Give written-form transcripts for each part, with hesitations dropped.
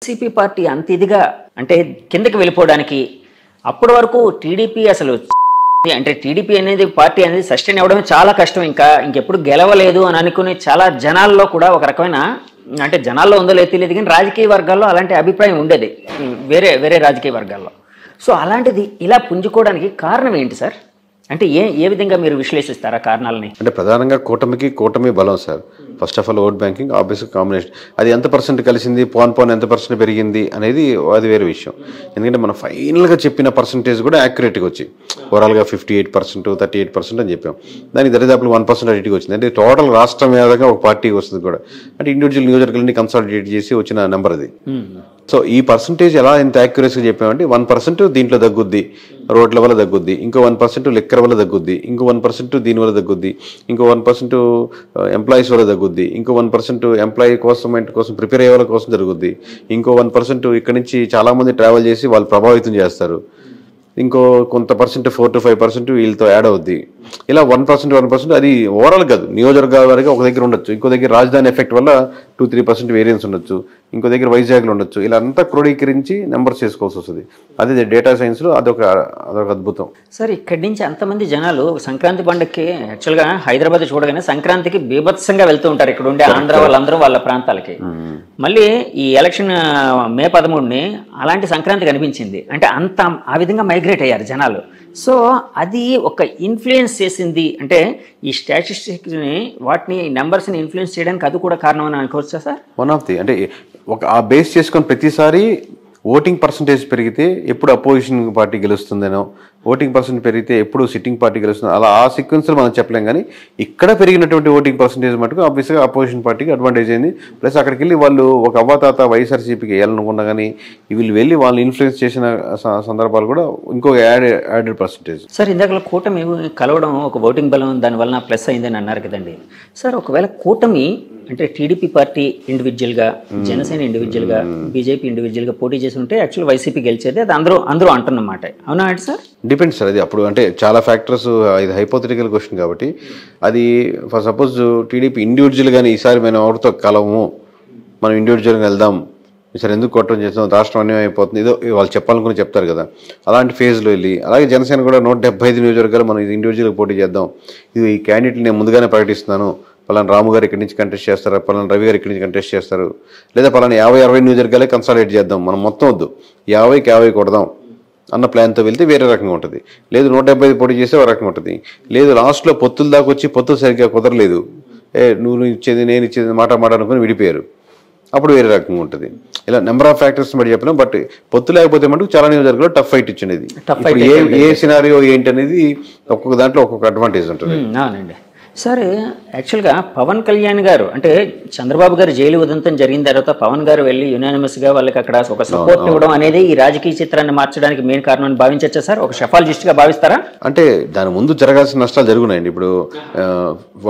YCP party అంత ఇదిగా అంటే కిందకి వెళ్ళిపోవడానికి అప్పటి వరకు టీడీపీ అసలు అంటే టీడీపీ అనేది పార్టీ అనేది సస్టైన్ అవ్వడమే చాలా కష్టం, ఇంకెప్పుడు గెలవలేదు అని అనుకుని చాలా జనాల్లో కూడా ఒక రకమైన అంటే జనాల్లో ఉందో లేదో తెలియదు కానీ రాజకీయ వర్గాల్లో అలాంటి అభిప్రాయం ఉండేది వేరే వేరే రాజకీయ వర్గాల్లో. సో అలాంటిది ఇలా పుంజుకోవడానికి కారణం ఏంటి సార్? అంటే ఏ విధంగా మీరు విశ్లేషిస్తారా కారణాలని? అంటే ప్రధానంగా కూటమి బలం sir. First of all vote banking, ఆబ్వియస్గా కాంబినేషన్, అది ఎంత పర్సెంట్ కలిసింది, పోన్ ఎంత పర్సెంట్ పెరిగింది అనేది అది వేరే విషయం. ఎందుకంటే మనం ఫైనల్గా చెప్పిన పర్సంటేజ్ కూడా యాక్యురేట్గా వచ్చి ఓవరాల్గా 58%, 38% అని చెప్పాం. దానికి దరిదాపులు 1% అడిటికి వచ్చింది. అంటే టోటల్ రాష్ట్రం మీదగా ఒక పార్టీకి వస్తుంది కూడా. అంటే ఇండివిజువల్ నియోజకవర్గాన్ని కన్సాలిడేట్ చేసి వచ్చిన నెంబర్ అది. సో ఈ పర్సంటేజ్ ఎలా ఎంత యాక్యురసీగా చెప్పామంటే 1% దీంట్లో తగ్గుద్ది, రోడ్ల వల్ల తగ్గుద్ది, ఇంకో 1% లిక్కర్ వల్ల తగ్గుద్ది, ఇంకో 1% దీని వల్ల తగ్గుద్ది, ఇంకో 1% ఎంప్లాయీస్ వల్ల తగ్గుద్ది, ఇంకో 1% ఎంప్లాయీ కోసం ప్రిపేర్ అయ్యే వాళ్ళ కోసం జరుగుద్ది, ఇంకో 1% ఇక్కడ నుంచి చాలామంది ట్రావెల్ చేసి వాళ్ళు ప్రభావితం చేస్తారు, ఇంకో కొంత పర్సెంట్ 4 to 5% వీళ్ళతో యాడ్ అవుద్ది. ఇలా 1% అది ఓవరాల్ కాదు, నియోజకవర్గాల వరకు ఒక దగ్గర ఉండొచ్చు, ఇంకో దగ్గర రాజధాని ఎఫెక్ట్ వల్ల 2-3% వేరియన్స్ ఉండొచ్చు, ఇంకో దగ్గర వైజాగ్లో ఉండొచ్చు. ఇలా అంతా క్రోడీకరించి నెంబర్స్ చేసుకోవాల్సి వస్తుంది. అదే డేటా సైన్స్లో అదొక అద్భుతం సార్. ఇక్కడి నుంచి అంతమంది జనాలు సంక్రాంతి పండుగకి యాక్చువల్గా హైదరాబాద్ చూడగానే సంక్రాంతికి బీభత్సంగా వెళ్తూ ఉంటారు ఇక్కడ ఉండే ఆంధ్ర వాళ్ళందరూ వాళ్ళ ప్రాంతాలకి. మళ్ళీ ఈ ఎలక్షన్ మే 13ని అలాంటి సంక్రాంతి కనిపించింది అంటే అంత ఆ విధంగా మైగ్రేట్ అయ్యారు జనాలు. సో అది ఒక ఇన్ఫ్లుయెన్స్ చేసింది అంటే ఈ స్టాటిస్టిక్స్ని వాటిని నెంబర్స్ని ఇన్ఫ్లుయెన్స్ చేయడానికి అది కూడా కారణం అని అనుకోవచ్చా సార్? వన్ ఆఫ్ ది అంటే ఒక ఆ బేస్ చేసుకొని ప్రతిసారి ఓటింగ్ పర్సంటేజ్ పెరిగితే ఎప్పుడు అపోజిషన్ పార్టీ గెలుస్తుందనో, ఓటింగ్ పర్సెంట్ పెరిగితే ఎప్పుడు సిట్టింగ్ పార్టీ గెలుస్తుందో అలా ఆ సీక్వెన్స్లో మనం చెప్పలేం. కానీ ఇక్కడ పెరిగినటువంటి ఓటింగ్ పర్సంటేజ్ మటుకు ఆబ్వియస్గా అపోజిషన్ పార్టీకి అడ్వాంటేజ్ అయింది. ప్లస్ అక్కడికి వెళ్ళి వాళ్ళు ఒక అవ్వాతాత వైఎస్ఆర్సీపీకి వేయాలనుకున్నా కానీ వీళ్ళు వెళ్ళి వాళ్ళని ఇన్ఫ్లుయెన్స్ చేసిన సందర్భాలు కూడా ఇంకో యాడెడ్ పర్సంటేజ్. సార్ ఇందాక కూటమి కలవడం ఒక ఓటింగ్ బలం దానివల్ల ప్లస్ అయిందని అన్నారు కదండి సార్. ఒకవేళ కూటమి అంటే టీడీపీ పార్టీ ఇండివిజువల్గా, జనసేన ఇండివిజువల్గా, బీజేపీ ఇండివిజువల్గా పోటీ చేసి ఉంటే యాక్చువల్ వైసీపీ గెలిచేది అది అందరూ అంటున్నమాట. అవునా అంటే సార్? Depends sir. అది అప్పుడు అంటే చాలా ఫ్యాక్టర్స్, ఇది హైపోథెటికల్ క్వశ్చన్ కాబట్టి అది ఫర్ సపోజ్ టీడీపీ ఇండివిజువల్గానే ఈసారి మనం ఎవరితో కలవము, మనం ఇండివిజువల్గా వెళ్దాం, ఈసారి ఎందుకు కొట్టడం చేస్తాం, రాష్ట్రం అన్యాయం అయిపోతుంది, ఏదో వాళ్ళు చెప్పాలనుకుని చెప్తారు కదా, అలాంటి ఫేజ్లో వెళ్ళి అలాగే జనసేన కూడా 175 నియోజకవర్గాలు మనం ఇది ఇండివిజువల్గా పోటీ చేద్దాం, ఇది ఈ క్యాండిడేట్లు నేను ముందుగానే ప్రకటిస్తున్నాను, పలానా రాము గారు ఇక్కడి నుంచి కంటెస్ట్ చేస్తారు, పలానా రవి గారు ఇక్కడి నుంచి కంటెస్ట్ చేస్తారు, లేదా పలానా 50-60 నియోజకవర్గాలే కన్సాలిడేట్ చేద్దాం, మనం మొత్తం వద్దు 50కి 50 కొడదాం అన్న ప్లాన్తో వెళ్తే వేరే రకంగా ఉంటుంది. లేదు 175 పోటీ చేస్తే ఒక రకంగా ఉంటుంది. లేదు లాస్ట్లో పొత్తుల దాకా వచ్చి పొత్తులు సరిగ్గా కుదరలేదు, నువ్వు ఇచ్చేది నేను ఇచ్చేది మాట అనుకుని విడిపోయారు, అప్పుడు వేరే రకంగా ఉంటుంది. ఇలా నెంబర్ ఆఫ్ ఫ్యాక్టర్స్ బట్టి చెప్పినాం. బట్ పొత్తు లేకపోతే మటుకు చాలా నియోజకవర్గాల్లో టఫ్ ఫైట్ ఇచ్చింది. ఏ సినారియో ఏంటి అనేది ఒక్కొక్క దాంట్లో ఒక్కొక్క అడ్వాంటేజ్ ఉంటుంది. సార్ యాక్చువల్గా పవన్ కళ్యాణ్ గారు అంటే చంద్రబాబు గారు జైలు ఉదంతం జరిగిన తర్వాత పవన్ గారు వెళ్ళి యునానిమస్గా వాళ్ళకి అక్కడ ఒక సపోర్ట్ ఇవ్వడం అనేది ఈ రాజకీయ చిత్రాన్ని మార్చడానికి మెయిన్ కారణం అని భావించచ్చా సార్? ఒక షెఫాలజిస్ట్గా భావిస్తారా? అంటే దాని ముందు జరగాల్సిన నష్టాలు జరుగున్నాయండి. ఇప్పుడు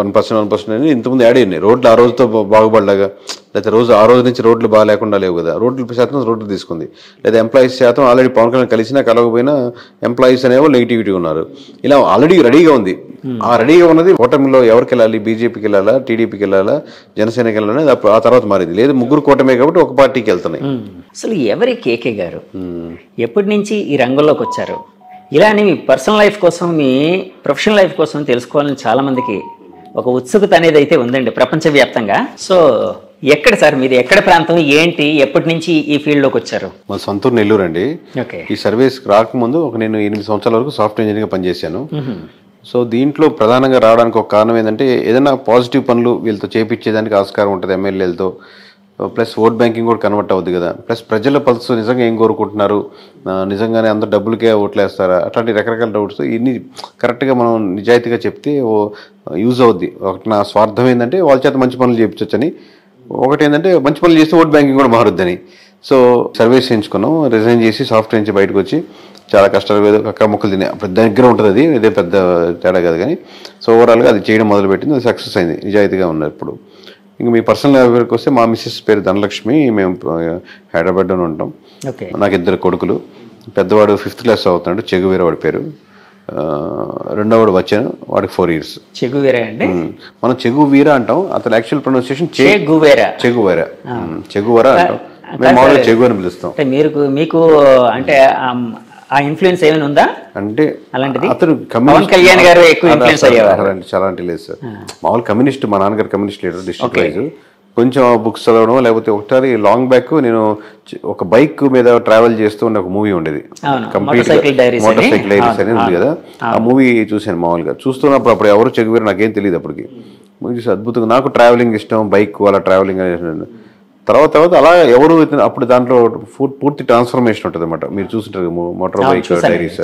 1% అని ఇంతకుముందు యాడ్ అయ్యింది. రోడ్లు ఆ రోజుతో బాగుపడలాగా, లేకపోతే ఆ రోజు నుంచి రోడ్లు బాగా లేకుండా లేవు కదా, రోడ్లు తీసుకుంది. లేదా ఎంప్లాయీస్ శాతం ఆల్రెడీ పవన్ కళ్యాణ్ కలిసినా కలవకపోయినా ఎంప్లాయీస్ అనేవో నెగిటివిటీ ఉన్నారు. ఇలా ఆల్రెడీ రెడీగా ఉంది. ఆ రెడీగా ఉన్నది కూటమిలో ఎవరికి వెళ్ళాలి, బీజేపీకి వెళ్ళాలా, టీడీపీకి వెళ్ళాలా, జనసేనకి వెళ్ళాలని ఆ తర్వాత మారింది. లేదు ముగ్గురు కూటమే కాబట్టి ఒక పార్టీకి వెళ్తున్నాయి. అసలు ఎవరి కేకే గారు ఎప్పటి నుంచి ఈ రంగంలోకి వచ్చారు? ఇలా మీ పర్సనల్ లైఫ్ కోసం, మీ ప్రొఫెషనల్ లైఫ్ కోసం తెలుసుకోవాలని చాలా మందికి ఒక ఉత్సుకత అనేది అయితే ఉందండి ప్రపంచవ్యాప్తంగా. సో ఎక్కడ సార్ మీది, ఎక్కడ ప్రాంతం, ఏంటి, ఎప్పటి నుంచి ఈ ఫీల్డ్లోకి వచ్చారు? మా సొంతూరు నెల్లూరు అండి. ఈ సర్వీస్ రాకముందు నేను 8 సంవత్సరాల వరకు సాఫ్ట్వేర్ ఇంజనీర్గా పనిచేశాను. సో దీంట్లో ప్రధానంగా రావడానికి ఒక కారణం ఏంటంటే ఏదైనా పాజిటివ్ పనులు వీళ్ళతో చేపించేదానికి ఆస్కారం ఉంటుంది ఎమ్మెల్యేలతో. ప్లస్ ఓట్ బ్యాంకింగ్ కూడా కన్వర్ట్ అవుద్ది కదా. ప్లస్ ప్రజల పల్స్ నిజంగా ఏం కోరుకుంటున్నారు, నిజంగానే అందరు డబ్బులకే ఓట్లేస్తారా, అట్లాంటి రకరకాల డౌట్స్ ఇన్ని కరెక్ట్గా మనం నిజాయితీగా చెప్తే యూజ్ అవుద్ది. ఒకటి నా స్వార్థం ఏంటంటే వాళ్ళ చేత మంచి పనులు చేయించవచ్చని, ఒకటి ఏంటంటే మంచి పనులు చేస్తే ఓట్ బ్యాంకింగ్ కూడా మారుద్దని. సో సర్వీస్ చేయించుకున్నాం, రిజైన్ చేసి సాఫ్ట్వేర్ నుంచి బయటకు వచ్చి చాలా కష్టాలు అక్క మొక్కలు తినే దగ్గర ఉంటుంది. అది ఇదే పెద్ద తేడా కాదు కానీ సో ఓవరాల్గా అది చేయడం మొదలుపెట్టింది, అది సక్సెస్ అయింది, నిజాయితీగా ఉన్నారు. ఇప్పుడు ఇంకా మీ పర్సనల్ ఎవరికి వస్తే మా మిస్సెస్ పేరు ధనలక్ష్మి, మేము హైదరాబాద్లోనే ఉంటాం. నాకు 2 కొడుకులు. పెద్దవాడు 5th క్లాస్ అవుతున్నాడు, చెగువీర వాడి పేరు. రెండోవాడు వచ్చాను, వాడికి 4 years. చెగువీర అండి, మనం చెగువీర అంటాం, అతను యాక్చువల్ ప్రొనౌన్సియేషన్ చెగువెరా అంటాం. మేము మామూలుగా చెగు అని పిలుస్తాం. అంటే మీకు అంటే ఆ ఇన్ఫ్లుయెన్స్ ఏమైనా ఉందా అంటే అలాంటిది? అతను పవన్ కళ్యాణ్ గారు ఎక్కువ ఇన్ఫ్లుయెన్స్ అయ్యేవారు. చాలా అంటే లేదు సార్. మామూలు కమ్యూనిస్ట్, మా నాన్నగారు కమ్యూనిస్ట్ లీడర్ డిస్ట్రిక్ట్ వైజ్. కొంచెం బుక్స్ చదవడం, లేకపోతే ఒకసారి లాంగ్ బ్యాక్ నేను ఒక బైక్ మీద ట్రావెల్ చేస్తూ ఉన్న ఒక మూవీ ఉండేది, కంప్లీట్ మోటార్ సైకిల్ డైరీస్ అనేది ఉంది కదా, ఆ మూవీ చూశాను. మామూలుగా చూస్తున్నప్పుడు అప్పుడు ఎవరు చెగువేరు నాకేం తెలియదు అప్పటికి. మూవీ చూసి అద్భుతంగా, నాకు ట్రావెలింగ్ ఇష్టం, బైక్ అలా ట్రావెలింగ్ అనేది. తర్వాత అలా ఎవరు అప్పుడు దాంట్లో పూర్తి ట్రాన్స్ఫర్మేషన్ ఉంటుంది అనమాట. మీరు చూస్తుంటారు మోటార్ బైక్ డైరీస్,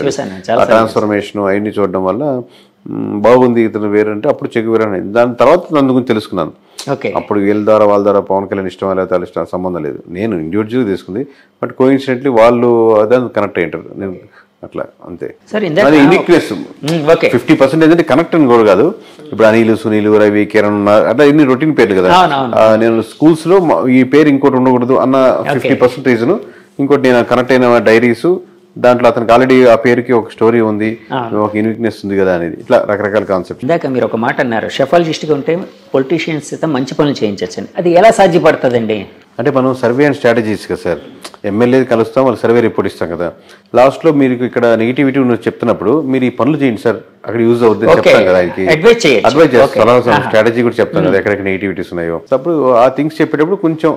ఆ ట్రాన్స్ఫర్మేషన్ అవన్నీ చూడడం వల్ల బాగుంది ఇతను వేరంటే అప్పుడు చెగువేరు అనేది. దాని తర్వాత నన్ను గురించి తెలుసుకున్నాను. అప్పుడు వీళ్ళ ద్వారా వాళ్ళ ద్వారా పవన్ కళ్యాణ్ ఇష్టం లేదా వాళ్ళ ఇష్టం సంబంధం లేదు, నేను ఇండివిజువల్గా తీసుకుంది. బట్ కోఇన్సిడెంట్లీ వాళ్ళు అదే కనెక్ట్ అయ్యింటారు, నేను అట్లా అంతే. అది యూనిక్నెస్ 50% అంటే కనెక్ట్ అని కూడా కాదు. ఇప్పుడు అనిల్, సునీల్, రవి, కిరణ్ అట్లా ఇన్ని రొటీన్ పేర్లు కదా. నేను స్కూల్స్ లో ఈ పేరు ఇంకోటి ఉండకూడదు అన్న 50% రీజన్. ఇంకోటి నేను కనెక్ట్ అయిన డైరీస్, దాంట్లో అతనికి ఆల్రెడీ ఆ పేరుకి ఒక స్టోరీ ఉంది, ఒక యూనిక్నెస్ ఉంది కదా అనేది. ఇట్లా రకరకాల కాన్సెప్ట్. ఇందాక మీరు ఒక మాట అన్నారు, షెఫాలజిస్ట్గా ఉంటే పొలిటీషియన్స్ అయితే మంచి పనులు చేయించచ్చని. అది ఎలా సాధ్యపడుతుందండి? అంటే మనం సర్వే అండ్ స్ట్రాటజీస్ కదా సార్, ఎమ్మెల్యే కలుస్తాం, వాళ్ళు సర్వే రిపోర్ట్ ఇస్తాం కదా. లాస్ట్లో మీరు ఇక్కడ నెగిటివిటీ ఉన్నది చెప్తున్నప్పుడు మీరు ఈ పనులు చేయండి సార్, అక్కడ యూజ్ అవుతుంది చెప్తాం కదా, ఆయనకి అడ్వైజ్ చేస్తాం, స్ట్రాటజీ కూడా చెప్తాం కదా ఎక్కడెక్కడ నెగిటివిటీస్ ఉన్నాయో. అప్పుడు ఆ థింగ్స్ చెప్పేటప్పుడు కొంచెం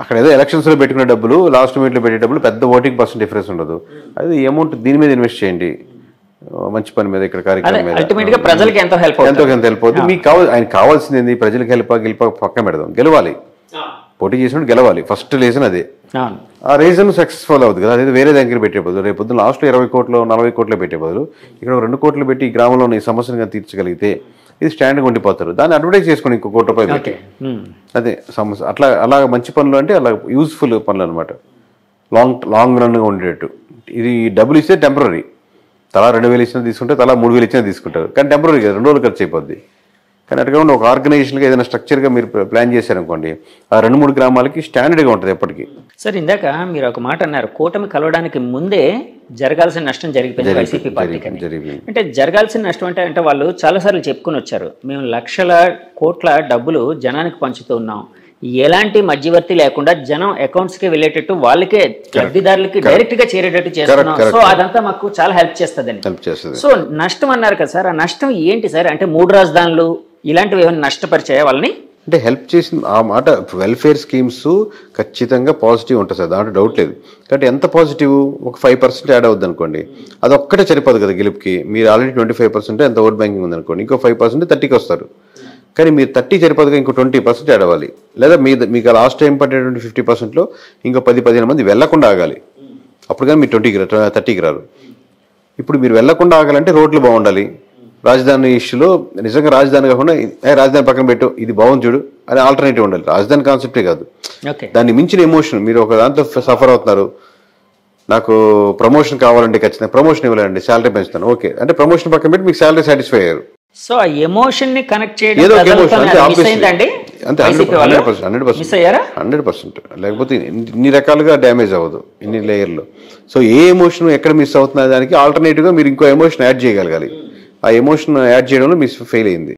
అక్కడ ఏదో ఎలక్షన్స్లో పెట్టుకునే డబ్బులు లాస్ట్ మినిట్లో పెట్టే డబ్బులు పెద్ద ఓటింగ్ % డిఫరెన్స్ ఉండదు. అది అమౌంట్ దీని మీద ఇన్వెస్ట్ చేయండి, మంచి పని మీద, ఇక్కడ కార్యక్రమం మీద ప్రజలకి ఎంతో హెల్ప్ అవుతుంది. మీకు ఆయన కావాల్సింది ఏంది? ప్రజలకు హెల్ప్ పక్కన పెడదాం, గెలవాలి. పోటీ చేసినప్పుడు గెలవాలి, ఫస్ట్ రీజన్ అదే. ఆ రీజన్ సక్సెస్ఫుల్ అవుతుంది కదా. అదే వేరే దగ్గర పెట్టే బదులు, రేపు పొద్దున్న లాస్ట్లో 20 కోట్లు 40 కోట్లు పెట్టే బదులు ఇక్కడ 2 కోట్లు పెట్టి ఈ గ్రామంలో ఈ సమస్యను తీర్చగలిగితే ఇది స్టాండ్గా ఉండిపోతారు. దాన్ని అడ్వర్టైజ్ చేసుకొని ఇంకో ₹1 పెట్టి అదే సమస్య. అలా మంచి పనులు అంటే అలా యూజ్ఫుల్ పనులు అనమాట, లాంగ్ రన్గా ఉండేటట్టు. ఇది డబ్బులు ఇస్తే టెంపరీ, తలా 2,000 ఇచ్చినా తీసుకుంటే, తలా 3,000 ఇచ్చినా తీసుకుంటారు, కానీ టెంపరీ కదా, 2 రోజులు ఖర్చు అయిపోద్ది. కానీ అటుగా ఒక ఆర్గనైజేషన్గా ఏదైనా స్ట్రక్చర్గా మీరు ప్లాన్ చేశారనుకోండి, ఆ 2-3 గ్రామాలకి స్టాండర్డ్గా ఉంటుంది ఎప్పటికీ. సార్ ఇందాక మీరు ఒక మాట అన్నారు, కూటమి కలవడానికి ముందే జరగాల్సిన నష్టం జరిగిపోయింది వైసీపీ పార్టీకి. అంటే జరగాల్సిన నష్టం అంటే వాళ్ళు చాలాసార్లు చెప్పుకొని వచ్చారు, మేము లక్షల కోట్ల డబ్బులు జనానికి పంచుతూ ఉన్నాం, ఎలాంటి మధ్యవర్తి లేకుండా జనం అకౌంట్స్కి వెళ్ళేటట్టు, వాళ్ళకే లబ్ధిదారులకి డైరెక్ట్గా చేరేటట్టు చేస్తున్నాం. సో అదంతా మాకు చాలా హెల్ప్ చేస్తుందని. సో నష్టం అన్నారు కదా సార్, ఆ నష్టం ఏంటి సార్? అంటే 3 రాజధానులు ఇలాంటివి ఏమైనా నష్టపరిచాయా వాళ్ళని? అంటే హెల్ప్ చేసింది ఆ మాట. వెల్ఫేర్ స్కీమ్స్ ఖచ్చితంగా పాజిటివ్ ఉంటుంది సార్, దాంట్లో డౌట్ లేదు. కాబట్టి ఎంత పాజిటివ్, ఒక 5% యాడ్ అవుద్ది అనుకోండి, అది ఒక్కటే సరిపోదు కదా గెలుపుకి. మీరు ఆల్రెడీ 25% ఎంత ఓట్ బ్యాంకింగ్ ఉందనుకోండి, ఇంకో 5% 30కి వస్తారు. కానీ మీరు 30 సరిపోదుగా, ఇంకో 20% యాడ్ అవ్వాలి. లేదా మీకు లాస్ట్ టైం పడేటువంటి 50%లో ఇంకో 10-15 మంది వెళ్లకుండా ఆగాలి, అప్పుడు కానీ మీరు 30కి రారు. ఇప్పుడు మీరు వెళ్లకుండా ఆగాలంటే రోడ్లు బాగుండాలి. రాజధాని ఇష్యూలో నిజంగా రాజధాని కాకుండా రాజధాని పక్కన పెట్టు, ఇది బాగుంది చూడు అని ఆల్టర్నేటివ్ ఉండాలి. రాజధాని కాన్సెప్టే కాదు, దాన్ని మించిన ఎమోషన్. మీరు ఒక దాంతో సఫర్ అవుతున్నారు, నాకు ప్రమోషన్ కావాలంటే ఖచ్చితంగా ప్రమోషన్ ఇవ్వాలండి, శాలరీ పెంచుతాను, ఓకే అంటే ప్రమోషన్ పక్కన పెట్టి మీకు శాలరీ సాటిస్ఫై అయ్యారు. సో ఆ ఎమోషన్ ని కనెక్ట్ చేయడం ఏదో అంతే, 100%. లేకపోతే ఇన్ని రకాలుగా డ్యామేజ్ అవ్వదు, ఇన్ని లేయర్లు. సో ఏ ఎమోషన్ ఎక్కడ మిస్ అవుతున్న దానికి ఆల్టర్నేటివ్గా మీరు ఇంకో ఎమోషన్ యాడ్ చేయగలగాలి. ఆ ఎమోషన్ యాడ్ చేయడంలో మిస్ ఫెయిల్ అయింది.